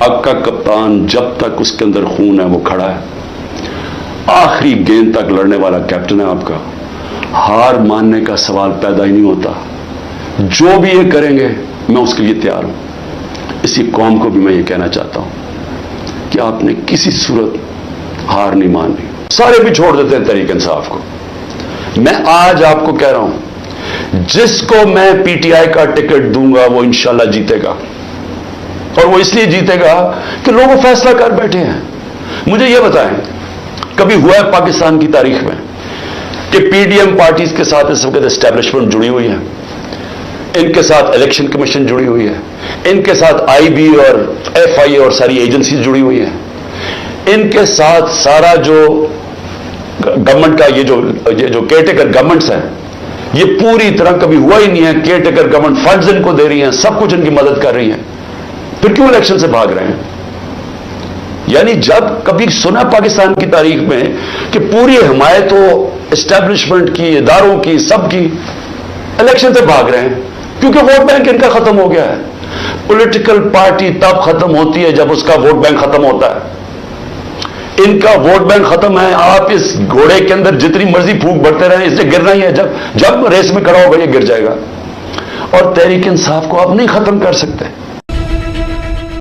आपका कप्तान जब तक उसके अंदर खून है वो खड़ा है, आखिरी गेंद तक लड़ने वाला कैप्टन है आपका। हार मानने का सवाल पैदा ही नहीं होता। जो भी ये करेंगे मैं उसके लिए तैयार हूं। इसी कौम को भी मैं ये कहना चाहता हूं कि आपने किसी सूरत हार नहीं माननी। सारे भी छोड़ देते हैं तहरीक इंसाफ को। मैं आज आपको कह रहा हूं, जिसको मैं पीटीआई का टिकट दूंगा वो इंशाल्लाह जीतेगा, और वो इसलिए जीतेगा कि लोग फैसला कर बैठे हैं। मुझे ये बताएं, कभी हुआ है पाकिस्तान की तारीख में कि पीडीएम पार्टीज के साथ इस वक्त एस्टेब्लिशमेंट जुड़ी हुई है, इनके साथ इलेक्शन कमीशन जुड़ी हुई है, इनके साथ आईबी और एफआईए और सारी एजेंसी जुड़ी हुई है, इनके साथ सारा जो गवर्नमेंट का ये जो केयरटेकर गवर्नमेंट्स हैं, ये पूरी तरह कभी हुआ ही नहीं है। केयरटेकर गवर्नमेंट फंड्स इनको दे रही हैं, सब कुछ इनकी मदद कर रही है, फिर क्यों इलेक्शन से भाग रहे हैं? यानी जब कभी सुना पाकिस्तान की तारीख में कि पूरी हिमायत हो एस्टेब्लिशमेंट की, इदारों की, सबकी, इलेक्शन से भाग रहे हैं क्योंकि वोट बैंक इनका खत्म हो गया है। पॉलिटिकल पार्टी तब खत्म होती है जब उसका वोट बैंक खत्म होता है। इनका वोट बैंक खत्म है। आप इस घोड़े के अंदर जितनी मर्जी फूंक भरते रहे, इससे गिरना ही है। जब रेस में खड़ा होगा ये गिर जाएगा। और तहरीक इंसाफ को आप नहीं खत्म कर सकते।